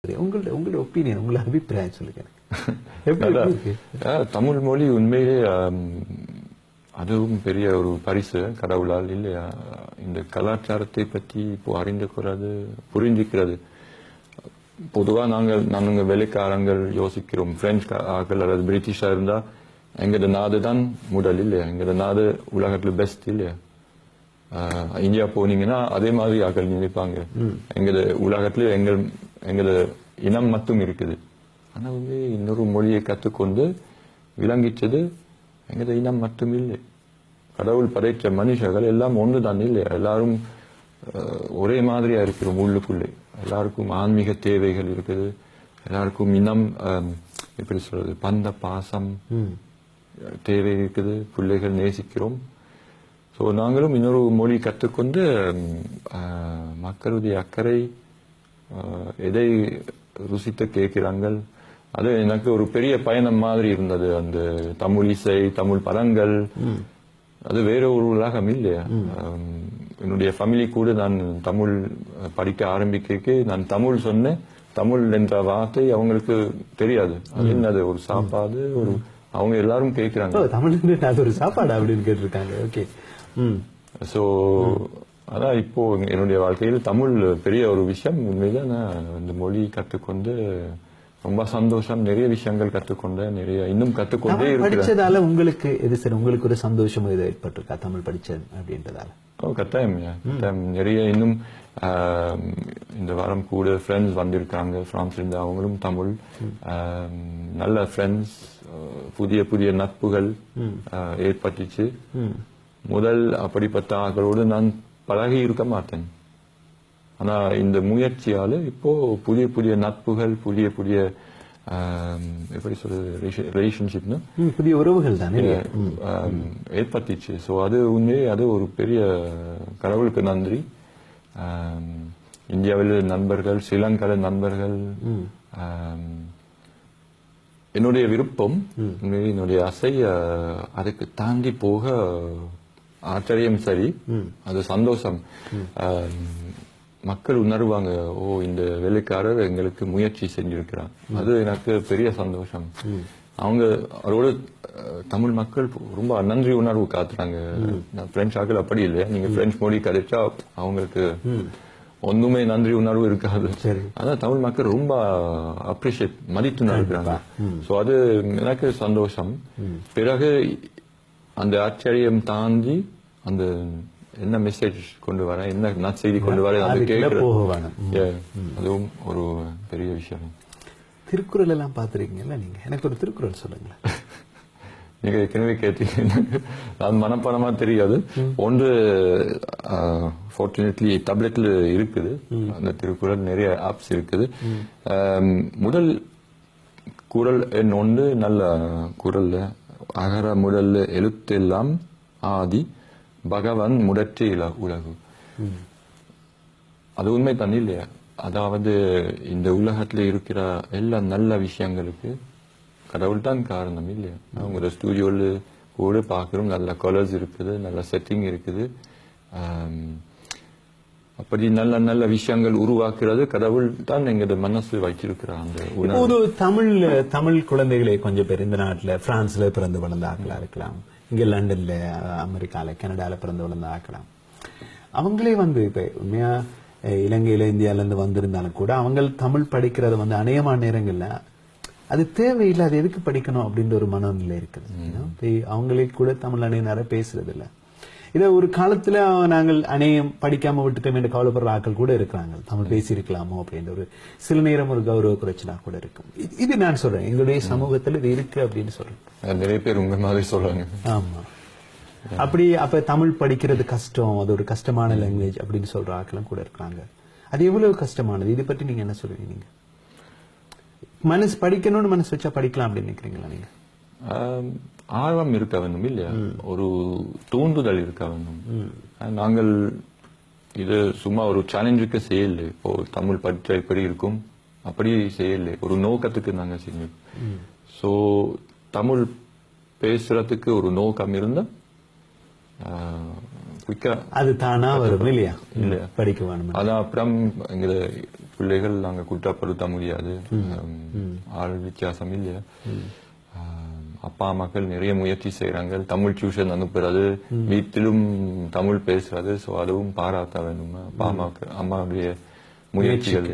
உங்களோட ஒப்பீனியன், உங்களோட அபிப்பிராயம் சொல்லுங்க. எப்படி இருக்கு? தமிழ் மொழி உண்மையிலே அதுவும் பெரிய ஒரு பரிசு கடவுளால் இல்லையா. இந்த கலாச்சாரத்தை பற்றி இப்போ அறிந்து கொள்றது, புரிஞ்சிக்கிறது. பொதுவா நாங்க வேலைக்காரங்கள் யோசிக்கிறோம், பிரெஞ்சு ஆக்கள் அல்லது பிரிட்டிஷா இருந்தா எங்கட நாடு தான் முதல் இல்லையா, எங்கட நாடு உலகத்துல பெஸ்ட் இல்லையா. இந்தியா போனீங்கன்னா அதே மாதிரி ஆக்கள் நினைப்பாங்க, எங்கட உலகத்துல எங்கட இனம் மட்டும் இருக்குது. ஆனா வந்து இன்னொரு மொழியை கற்றுக்கொண்டு விளங்கிச்சது எங்கட இனம் மட்டும் இல்லை. கடவுள் படைத்த மனுஷர்கள் எல்லாம் ஒன்றுதான் இல்லையா. எல்லாரும் ஒரே மாதிரியா இருக்கிறோம் உள்ளுக்குள்ளே. எல்லாருக்கும் ஆன்மீக தேவைகள் இருக்குது, எல்லாருக்கும் இனம் எப்படி சொல்றது, பந்த பாசம் தேவை இருக்குது, பிள்ளைகள் நேசிக்கிறோம். ஸோ நாங்களும் இன்னொரு மொழி கற்றுக்கொண்டு மக்களுடைய அக்கறை எதை ருசித்து கேட்கிறாங்கள், அது எனக்கு ஒரு பெரிய பயணம் மாதிரி இருந்தது. அந்த தமிழ் இசை, தமிழ் படங்கள், அது வேற ஒரு உலகம் இல்லையா. என்னுடைய ஃபேமிலி கூட நான் தமிழ் படிக்க ஆரம்பிக்க நான் தமிழ் சொன்னேன், தமிழ் என்ற வார்த்தை அவங்களுக்கு தெரியாது. அது என்னது ஒரு சாப்பாடு, ஒரு அவங்க எல்லாரும் கேட்கிறாங்க தமிழ் அது ஒரு சாப்பாடு அப்படின்னு கேட்டிருக்காங்க. ஓகே. ஸோ அதான் இப்போ என்னுடைய வாழ்க்கையில் தமிழ் பெரிய ஒரு விஷயம். உண்மையில நான் இந்த மொழி கற்றுக்கொண்டு ரொம்ப சந்தோஷம். நிறைய விஷயங்கள் கற்றுக்கொண்டேன், நிறைய இன்னும் கற்றுக்கொண்டே படிச்சதால உங்களுக்கு எது சரி, உங்களுக்கு ஒரு சந்தோஷம் இது ஏற்பட்டிருக்கா தமிழ் படிச்சது அப்படின்றதால? கட்டாயம் நிறைய. இன்னும் இந்த வாரம் கூட ஃப்ரெண்ட்ஸ் வந்திருக்காங்க பிரான்ஸ்ல இருந்து, அவங்களும் தமிழ். நல்ல ஃப்ரெண்ட்ஸ், புதிய புதிய நட்புகள் ஏற்பட்டுச்சு. முதல் அப்படிப்பட்ட ஆக்களோடு நான் பழகி இருக்க மாட்டேன். ஆனா இந்த முயற்சியால இப்போ புதிய புதிய நட்புகள், புதிய புதிய எப்படி சொல்றது, ரிலேஷன்ஷிப்னு புதிய உறவுகள் தானே ஏற்பட்டுச்சு. ஸோ அது உண்மையே அது ஒரு பெரிய கடவுளுக்கு நன்றி. இந்தியாவில் நண்பர்கள், ஸ்ரீலங்கால நண்பர்கள், என்னுடைய விருப்பம், என்னுடைய ஆசை அதுக்கு தாண்டி போக ஆச்சரியம் சரி, அது சந்தோஷம். மக்கள் உணர்வாங்க, ஓ இந்த வேலைக்காரர் எங்களுக்கு முயற்சி செஞ்சிருக்கிறார், அது எனக்கு பெரிய சந்தோஷம். அவங்க அவரோட தமிழ் மக்கள் ரொம்ப நன்றி உணர்வு காத்துறாங்க. பிரெஞ்சு ஆக்கள் அப்படி இல்லை, நீங்க பிரெஞ்சு மொழி கிடைச்சா அவங்களுக்கு ஒண்ணுமே நன்றி உணர்வு இருக்காது. அதான் தமிழ் மக்கள் ரொம்ப அப்ரிஷியேட், மதித்து இருக்கிறாங்க. ஸோ அது எனக்கு சந்தோஷம். பிறகு அந்த ஆச்சரியம் தாண்டி அந்த என்ன மெசேஜ் கொண்டு வர, என்ன செய்தி கொண்டு வர, அது கேட்கிறேன், அதுவும் ஒரு பெரிய விஷயம். திருக்குறள் எல்லாம் பார்த்துருக்கீங்கல்ல நீங்க, எனக்கு ஒரு திருக்குறள் சொல்லுங்களேன். நீங்க ஏற்கனவே கேட்டீங்க, நான் மனப்பாடமா தெரியாது. ஒன்று ஃபார்ச்சுனேட்லி டேப்லெட்ல இருக்குது அந்த திருக்குறள், நிறைய ஆப்ஸ் இருக்குது. முதல் குறள் எண் ஒன்று நல்ல குறள்ல, அகர முதல்ல எழுத்தெல்லாம் ஆதி பகவான் முதற்றே உலகு. அது உண்மை தான் இல்லையா. அதாவது இந்த உலகத்துல இருக்கிற எல்லா நல்ல விஷயங்களுக்கு கடவுள் தான் காரணம் இல்லையா. அவங்க ஸ்டுடியோல கூட பாக்குறோம், நல்ல கலர்ஸ் இருக்குது, நல்ல செட்டிங் இருக்குது. அப்படி நல்ல நல்ல விஷயங்கள் உருவாக்குறது கடவுள் தான் எங்க மனசு வைத்திருக்கிறார். அந்த தமிழ் குழந்தைகளே கொஞ்சம் பேர் இந்த நாட்டுல பிரான்ஸ்ல பிறந்து வளர்ந்த ஆக்களா இருக்கலாம், இங்க லண்டன்ல, அமெரிக்கால, கனடால பிறந்து வளர்ந்த ஆக்கலாம். அவங்களே வந்து இப்ப உண்மையா இலங்கையில, இந்தியால இருந்து வந்திருந்தாலும் கூட அவங்க தமிழ் படிக்கிறது வந்து அநேகமான நேரங்கள்ல அது தேவையில்லை, அது எதுக்கு படிக்கணும் அப்படின்ற ஒரு மனநிலை இருக்குது. அவங்களே கூட தமிழ் அநேக பேசுறது இல்லை. இதை ஒரு காலத்துல நாங்கள் அநேகம் படிக்காம விட்டுட்டோம் என்று கவலைப்படுற ஆட்கள் கூட இருக்கிறாங்க. தமிழ் பேசி இருக்கலாமோ அப்படின்ற ஒரு சில நேரம் ஒரு கௌரவ குறைச்சலா கூட இருக்கும். இது நான் சொல்றேன், எங்களுடைய சமூகத்துல இது இருக்கு அப்படின்னு சொல்றேன். நிறைய பேர் உங்க மாதிரி சொல்றாங்க. ஆமா, அப்படி அப்ப தமிழ் படிக்கிறது கஷ்டம், அது ஒரு கஷ்டமான லாங்குவேஜ் அப்படின்னு சொல்ற ஆட்களும் கூட இருக்கிறாங்க. அது எவ்வளவு கஷ்டமானது, இதை பற்றி நீங்க என்ன சொல்றீங்க? நீங்க மனசு படிக்கணும்னு மனசு வச்சா படிக்கலாம் அப்படின்னு நினைக்கிறீங்களா நீங்க? ஆர்வம் இருக்க வேண்டும் இல்லையா, ஒரு தூண்டுதல் இருக்க வேண்டும். நாங்கள் இது சும்மா ஒரு சேலஞ்சுக்கு செய்யல, இப்போ தமிழ் படிச்சா எப்படி இருக்கும் அப்படி செய்யல, ஒரு நோக்கத்துக்கு நாங்க செஞ்சோம். ஸோ தமிழ் பேசுறதுக்கு ஒரு நோக்கம் இருந்தா குயிக்கா அது தானா வரும் இல்லையா? இல்லையா? படிக்க வேணும். அதான் அப்புறம் எங்களை பிள்ளைகள் நாங்க குற்றப்படுத்த முடியாது. ஆள் வித்தியாசம் இல்லையா? அப்பா அம்மாக்கள் நிறைய முயற்சி செய்யறாங்க. தமிழ் டியூஷன் அனுப்புறது, வீட்டிலும் தமிழ் பேசுறது. சோ அதுவும் பாராட்ட வேண்டும் அப்பா அம்மாவுடைய முயற்சிகள்.